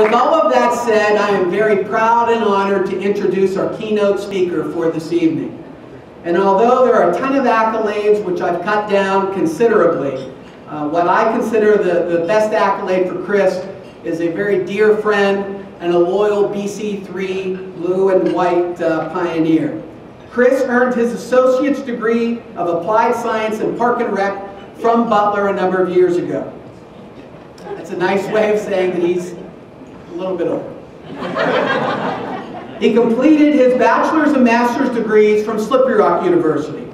With all of that said, I am very proud and honored to introduce our keynote speaker for this evening. And although there are a ton of accolades, which I've cut down considerably, what I consider the best accolade for Chris is a very dear friend and a loyal BC3 blue and white pioneer. Chris earned his associate's degree of applied science in Park and Rec from Butler a number of years ago. That's a nice way of saying that he's a little bit older. He completed his bachelor's and master's degrees from Slippery Rock University.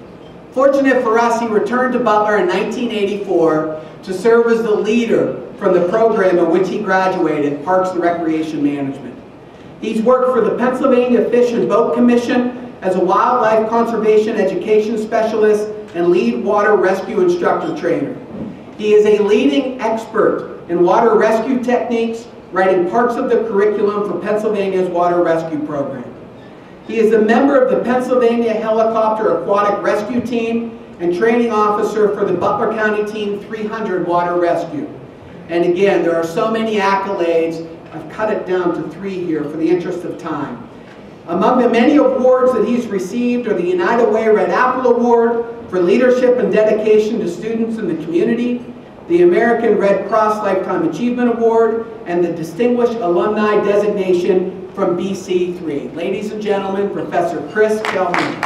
Fortunate for us, he returned to Butler in 1984 to serve as the leader from the program in which he graduated, Parks and Recreation Management. He's worked for the Pennsylvania Fish and Boat Commission as a wildlife conservation education specialist and lead water rescue instructor trainer. He is a leading expert in water rescue techniques, writing parts of the curriculum for Pennsylvania's water rescue program. He is a member of the Pennsylvania Helicopter Aquatic Rescue Team and training officer for the Butler County Team 300 Water Rescue. And again, there are so many accolades, I've cut it down to 3 here for the interest of time. Among the many awards that he's received are the United Way Red Apple Award for leadership and dedication to students in the community, the American Red Cross Lifetime Achievement Award, and the Distinguished Alumni Designation from BC3. Ladies and gentlemen, Professor Chris Calhoun.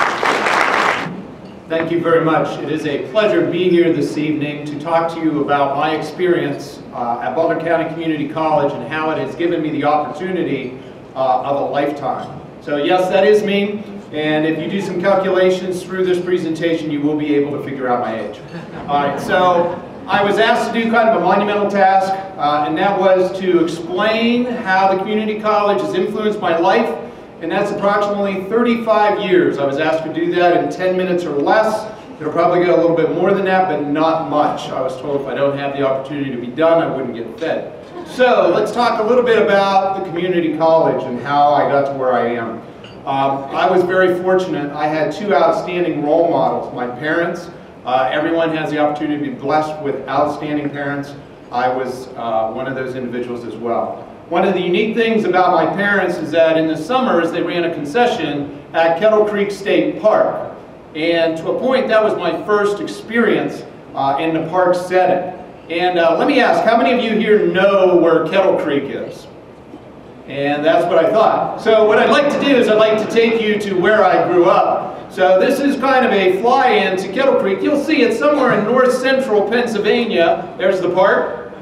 Thank you very much. It is a pleasure to be here this evening to talk to you about my experience at Butler County Community College and how it has given me the opportunity of a lifetime. So yes, that is me, and if you do some calculations through this presentation, you will be able to figure out my age. All right, so I was asked to do kind of a monumental task, and that was to explain how the community college has influenced my life, and that's approximately 35 years. I was asked to do that in 10 minutes or less. It'll probably get a little bit more than that, but not much. I was told if I don't have the opportunity to be done, I wouldn't get fed. So let's talk a little bit about the community college and how I got to where I am. I was very fortunate. I had two outstanding role models, my parents. Everyone has the opportunity to be blessed with outstanding parents. I was one of those individuals as well. One of the unique things about my parents is that in the summers they ran a concession at Kettle Creek State Park. And to a point, that was my first experience in the park setting. And let me ask, how many of you here know where Kettle Creek is? And that's what I thought. So what I'd like to do is I'd like to take you to where I grew up. So this is kind of a fly-in to Kettle Creek. You'll see it's somewhere in north central Pennsylvania. There's the park.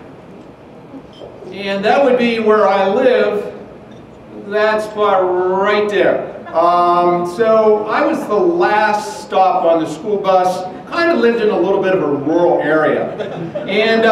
And that would be where I live. That spot right there. So I was the last stop on the school bus. Kind of lived in a little bit of a rural area. And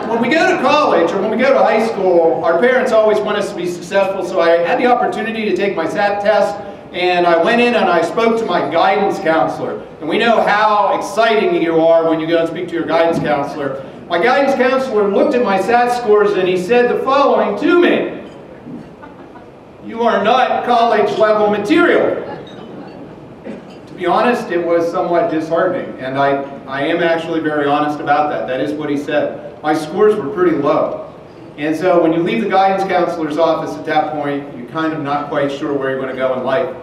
when we go to college or when we go to high school, our parents always want us to be successful. So I had the opportunity to take my SAT test, and I went in and I spoke to my guidance counselor. And we know how exciting you are when you go and speak to your guidance counselor. My guidance counselor looked at my SAT scores and he said the following to me: "You are not college level material." To be honest, it was somewhat disheartening, and I am actually very honest about that. That is what he said. My scores were pretty low. And so when you leave the guidance counselor's office at that point, you're kind of not quite sure where you're going to go in life.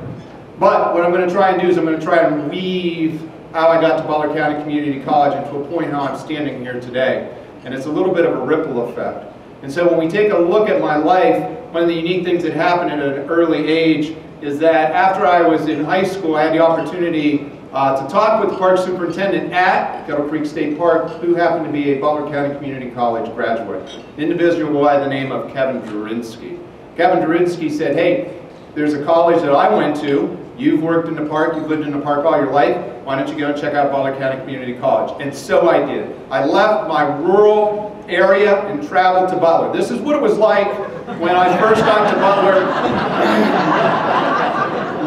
But what I'm going to try and do is I'm going to try and weave how I got to Butler County Community College into a point how I'm standing here today. And it's a little bit of a ripple effect. And so when we take a look at my life, one of the unique things that happened at an early age is that after I was in high school, I had the opportunity to talk with the park superintendent at Kettle Creek State Park, who happened to be a Butler County Community College graduate, an individual by the name of Kevin Durinsky. Kevin Durinsky said, "Hey, there's a college that I went to. You've worked in the park, you've lived in the park all your life. Why don't you go and check out Butler County Community College?" And so I did. I left my rural area and traveled to Butler. This is what it was like when I first got to Butler.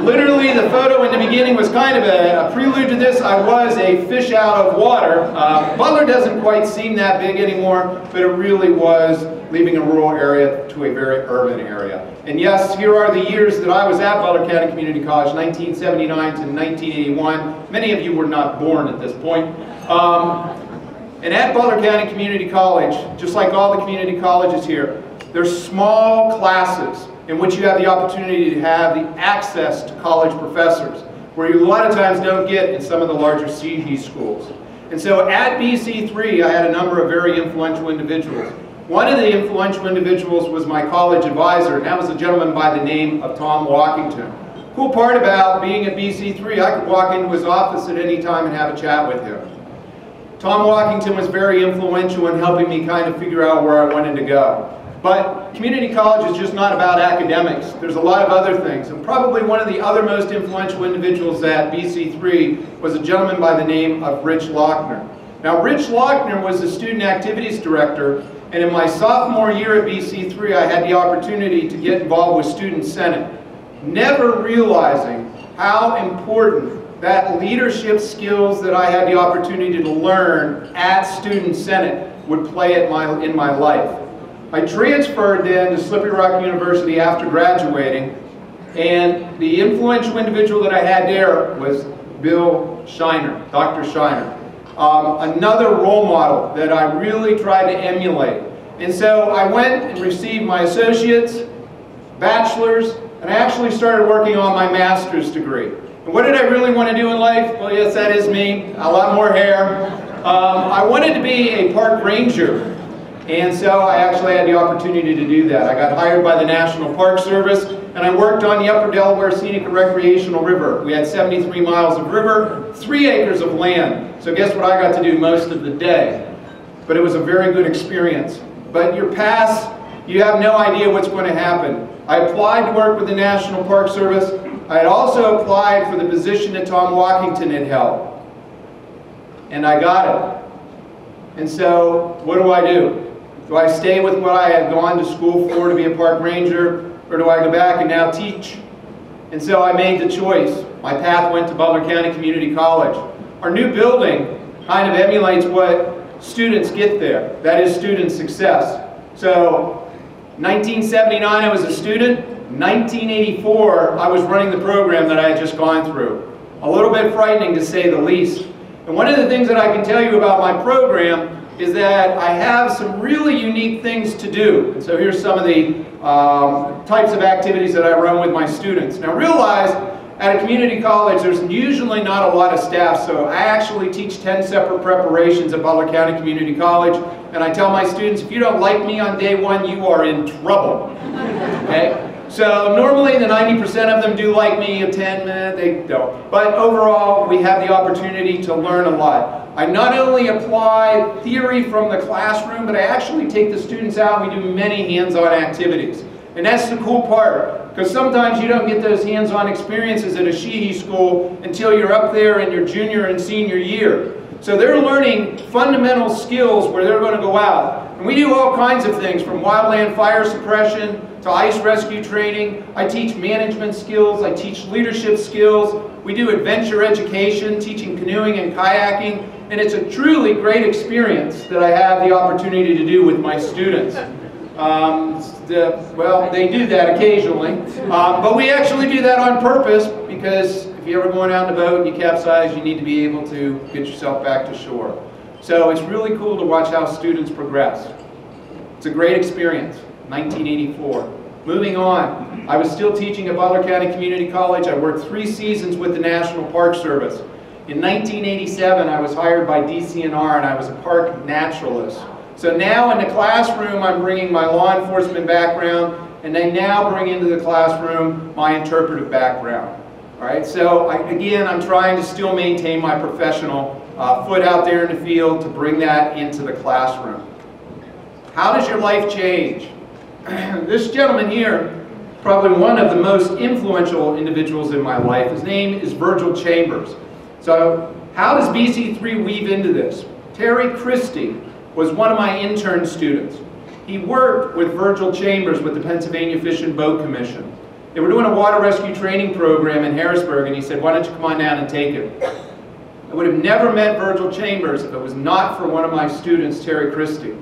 Literally, the photo in the beginning was kind of a prelude to this. I was a fish out of water. Butler doesn't quite seem that big anymore, but it really was leaving a rural area to a very urban area. And yes, here are the years that I was at Butler County Community College, 1979 to 1981. Many of you were not born at this point. And at Butler County Community College, just like all the community colleges here, They're small classes in which you have the opportunity to have the access to college professors, where you a lot of times don't get in some of the larger CE schools. And so at BC3, I had a number of very influential individuals. One of the influential individuals was my college advisor, and that was a gentleman by the name of Tom Walkington. Cool part about being at BC3, I could walk into his office at any time and have a chat with him. Tom Walkington was very influential in helping me kind of figure out where I wanted to go. But community college is just not about academics. There's a lot of other things. And probably one of the other most influential individuals at BC3 was a gentleman by the name of Rich Lochner. Now, Rich Lochner was the student activities director, and in my sophomore year at BC3, I had the opportunity to get involved with Student Senate, never realizing how important that leadership skills that I had the opportunity to learn at Student Senate would play in my life. I transferred then to Slippery Rock University after graduating, and the influential individual that I had there was Bill Shiner, Dr. Shiner. Another role model that I really tried to emulate. And so I went and received my associate's, bachelor's, and I actually started working on my master's degree. And what did I really want to do in life? Well, yes, that is me, a lot more hair. I wanted to be a park ranger. And so I actually had the opportunity to do that. I got hired by the National Park Service, and I worked on the Upper Delaware Scenic and Recreational River. We had 73 miles of river, 3 acres of land. So guess what I got to do most of the day? But it was a very good experience. But your past, you have no idea what's going to happen. I applied to work with the National Park Service. I had also applied for the position that Tom Walkington had held. And I got it. And so, what do? Do I stay with what I had gone to school for to be a park ranger, or do I go back and now teach? And so I made the choice. My path went to Butler County Community College. Our new building kind of emulates what students get there. That is student success. So, 1979 I was a student. 1984 I was running the program that I had just gone through. A little bit frightening to say the least. And one of the things that I can tell you about my program is that I have some really unique things to do. And so here's some of the types of activities that I run with my students. Now realize, at a community college, there's usually not a lot of staff, so I actually teach 10 separate preparations at Butler County Community College, and I tell my students, if you don't like me on day one, you are in trouble. Okay? So normally the 90% of them do like me, 10 they don't. But overall, we have the opportunity to learn a lot. I not only apply theory from the classroom, but I actually take the students out and we do many hands-on activities. And that's the cool part, because sometimes you don't get those hands-on experiences at a Sheehy school until you're up there in your junior and senior year. So they're learning fundamental skills where they're going to go out. And we do all kinds of things, from wildland fire suppression to ice rescue training. I teach management skills, I teach leadership skills. We do adventure education, teaching canoeing and kayaking. And it's a truly great experience that I have the opportunity to do with my students. Well, they do that occasionally, but we actually do that on purpose, because if you're ever going out in a boat and you capsize, you need to be able to get yourself back to shore. So it's really cool to watch how students progress. It's a great experience. 1984. Moving on, I was still teaching at Butler County Community College. I worked 3 seasons with the National Park Service. In 1987, I was hired by DCNR, and I was a park naturalist. So now in the classroom, I'm bringing my law enforcement background, and they now bring into the classroom my interpretive background. All right, so again, I'm trying to still maintain my professional foot out there in the field to bring that into the classroom. How does your life change? This gentleman here, probably one of the most influential individuals in my life, his name is Virgil Chambers. So how does BC3 weave into this? Terry Christie was one of my intern students. He worked with Virgil Chambers with the Pennsylvania Fish and Boat Commission. They were doing a water rescue training program in Harrisburg, and he said, why don't you come on down and take it? I would have never met Virgil Chambers if it was not for one of my students, Terry Christie.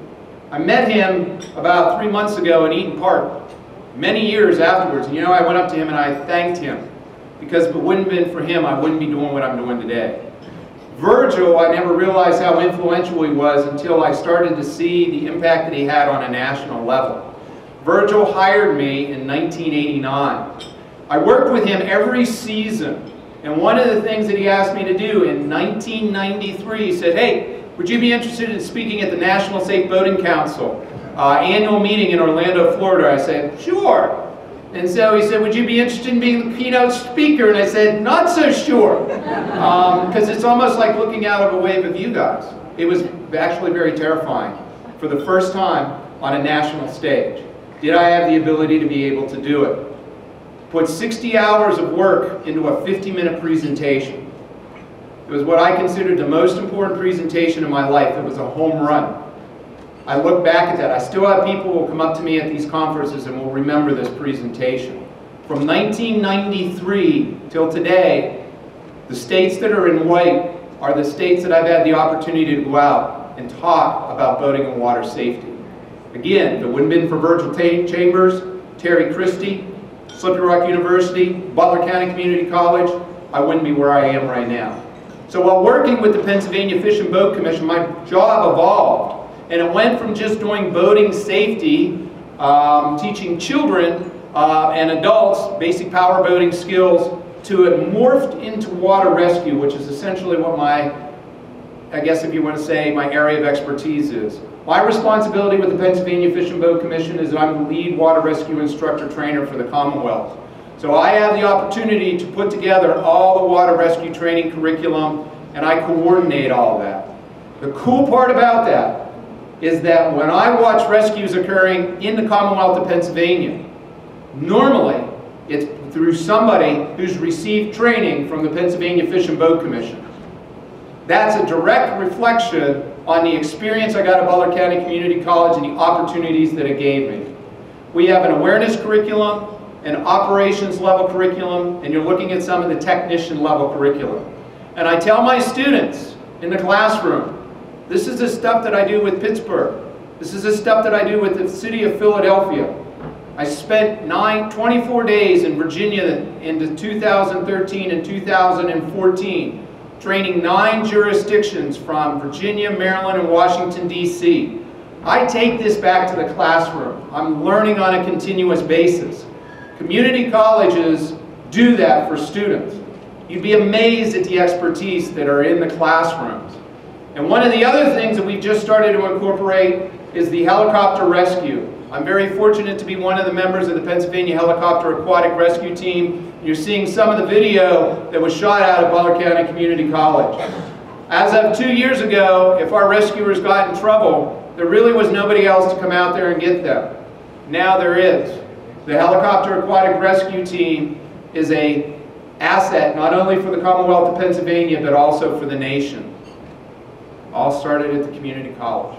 I met him about 3 months ago in Eaton Park, many years afterwards. And you know, I went up to him and I thanked him, because if it wouldn't have been for him, I wouldn't be doing what I'm doing today. Virgil, I never realized how influential he was until I started to see the impact that he had on a national level. Virgil hired me in 1989. I worked with him every season, and one of the things that he asked me to do in 1993, he said, hey, would you be interested in speaking at the National Safe Boating Council annual meeting in Orlando, Florida? I said, sure. And so he said, would you be interested in being the keynote speaker? And I said, not so sure, because it's almost like looking out of a wave of you guys. It was actually very terrifying for the first time on a national stage. Did I have the ability to be able to do it? Put 60 hours of work into a 50-minute presentation. It was what I considered the most important presentation in my life. It was a home run. I look back at that. I still have people who will come up to me at these conferences and will remember this presentation. From 1993 till today, the states that are in white are the states that I've had the opportunity to go out and talk about boating and water safety. Again, if it wouldn't have been for Virgil Chambers, Terry Christie, Slippery Rock University, Butler County Community College, I wouldn't be where I am right now. So while working with the Pennsylvania Fish and Boat Commission, my job evolved. And it went from just doing boating safety, teaching children and adults basic power boating skills, to it morphed into water rescue, which is essentially what my, I guess if you want to say, my area of expertise is. My responsibility with the Pennsylvania Fish and Boat Commission is that I'm the lead water rescue instructor trainer for the Commonwealth. So I have the opportunity to put together all the water rescue training curriculum, and I coordinate all of that. The cool part about that is that when I watch rescues occurring in the Commonwealth of Pennsylvania, normally it's through somebody who's received training from the Pennsylvania Fish and Boat Commission. That's a direct reflection on the experience I got at Butler County Community College and the opportunities that it gave me. We have an awareness curriculum, an operations level curriculum, and you're looking at some of the technician level curriculum. And I tell my students in the classroom, this is the stuff that I do with Pittsburgh. This is the stuff that I do with the city of Philadelphia. I spent 24 days in Virginia into 2013 and 2014, training 9 jurisdictions from Virginia, Maryland, and Washington, D.C. I take this back to the classroom. I'm learning on a continuous basis. Community colleges do that for students. You'd be amazed at the expertise that are in the classrooms. And one of the other things that we've just started to incorporate is the helicopter rescue. I'm very fortunate to be one of the members of the Pennsylvania Helicopter Aquatic Rescue Team. You're seeing some of the video that was shot out of Butler County Community College. As of 2 years ago, if our rescuers got in trouble, there really was nobody else to come out there and get them. Now there is. The Helicopter Aquatic Rescue Team is an asset not only for the Commonwealth of Pennsylvania, but also for the nation. All started at the community college.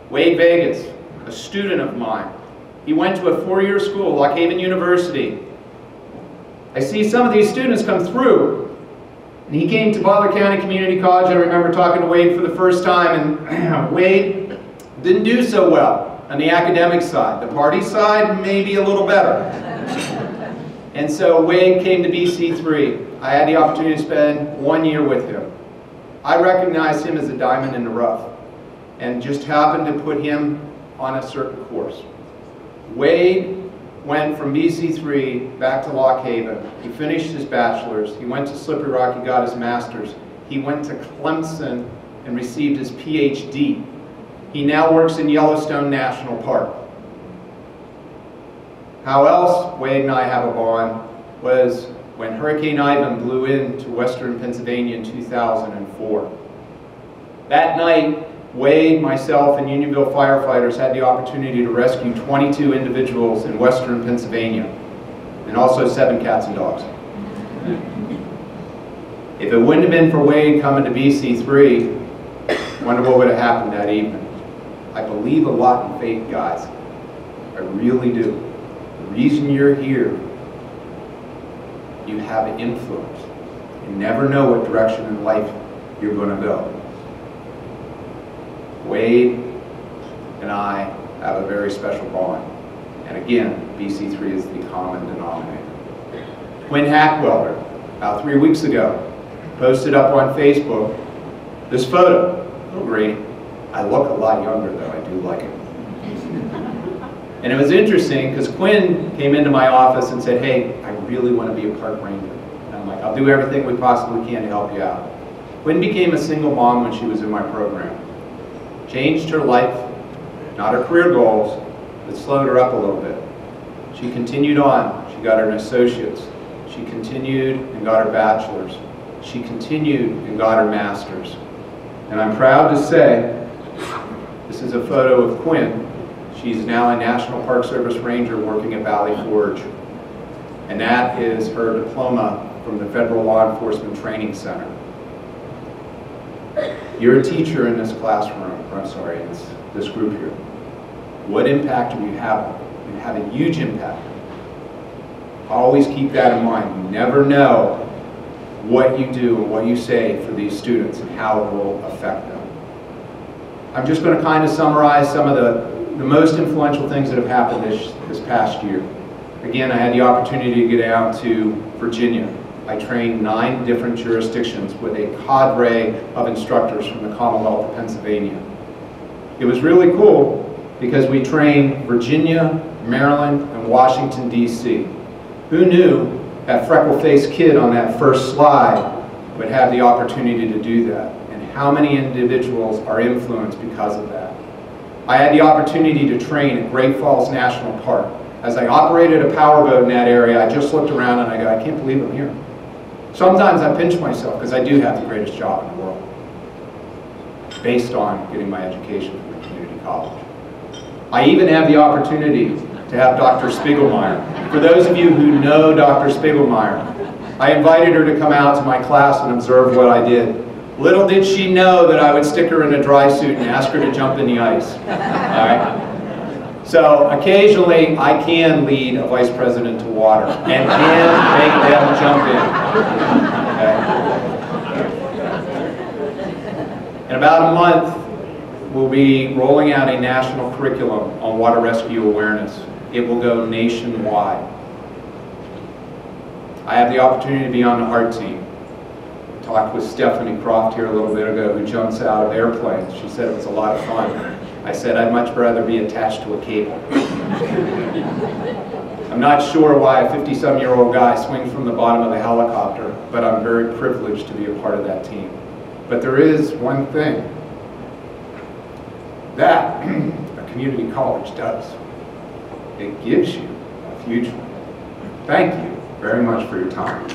Wade Vegas, a student of mine, he went to a 4-year school, Lock Haven University. I see some of these students come through, and he came to Butler County Community College. I remember talking to Wade for the first time, and Wade didn't do so well on the academic side. The party side, maybe a little better. And so Wade came to BC3. I had the opportunity to spend 1 year with him. I recognized him as a diamond in the rough, and just happened to put him on a certain course. Wade went from BC3 back to Lock Haven. He finished his bachelor's. He went to Slippery Rock. He got his master's. He went to Clemson and received his PhD. He now works in Yellowstone National Park. How else Wade and I have a bond was when Hurricane Ivan blew into western Pennsylvania in 2004. That night, Wade, myself, and Unionville firefighters had the opportunity to rescue 22 individuals in western Pennsylvania, and also 7 cats and dogs. If it wouldn't have been for Wade coming to BC3, I wonder what would have happened that evening. I believe a lot in faith, guys. I really do. The reason you're here, you have an influence. You never know what direction in life you're going to go. Wade and I have a very special bond. And again, BC3 is the common denominator. Quinn Hackwelder, about 3 weeks ago, posted up on Facebook this photo. Oh, great. I look a lot younger though, I do like it. And it was interesting because Quinn came into my office and said, hey, I really want to be a park ranger. And I'm like, I'll do everything we possibly can to help you out. Quinn became a single mom when she was in my program. Changed her life, not her career goals, but slowed her up a little bit. She continued on. She got her associates. She continued and got her bachelor's. She continued and got her master's. And I'm proud to say, this is a photo of Quinn. She's now a National Park Service Ranger working at Valley Forge. And that is her diploma from the Federal Law Enforcement Training Center. You're a teacher in this classroom, or I'm sorry, in this group here. What impact are you having? You have a huge impact. Always keep that in mind. You never know what you do and what you say for these students and how it will affect them. I'm just going to kind of summarize some of the most influential things that have happened this past year. Again, I had the opportunity to get out to Virginia. I trained 9 different jurisdictions with a cadre of instructors from the Commonwealth of Pennsylvania. It was really cool because we trained Virginia, Maryland, and Washington, D.C. Who knew that freckle-faced kid on that first slide would have the opportunity to do that? And how many individuals are influenced because of that? I had the opportunity to train at Great Falls National Park. As I operated a powerboat in that area, I just looked around and I go, I can't believe I'm here. Sometimes I pinch myself because I do have the greatest job in the world, based on getting my education from the community college. I even have the opportunity to have Dr. Spiegelmeier. For those of you who know Dr. Spiegelmeier, I invited her to come out to my class and observe what I did. Little did she know that I would stick her in a dry suit and ask her to jump in the ice. All right? So occasionally I can lead a vice president to water and can make them jump in. Okay? In about a month, we'll be rolling out a national curriculum on water rescue awareness. It will go nationwide. I have the opportunity to be on the HART team. I talked with Stephanie Croft here a little bit ago, who jumps out of airplanes. She said it was a lot of fun. I said I'd much rather be attached to a cable. I'm not sure why a 50-some-year-old guy swings from the bottom of a helicopter, but I'm very privileged to be a part of that team. But there is one thing that a community college does. It gives you a future. Thank you very much for your time.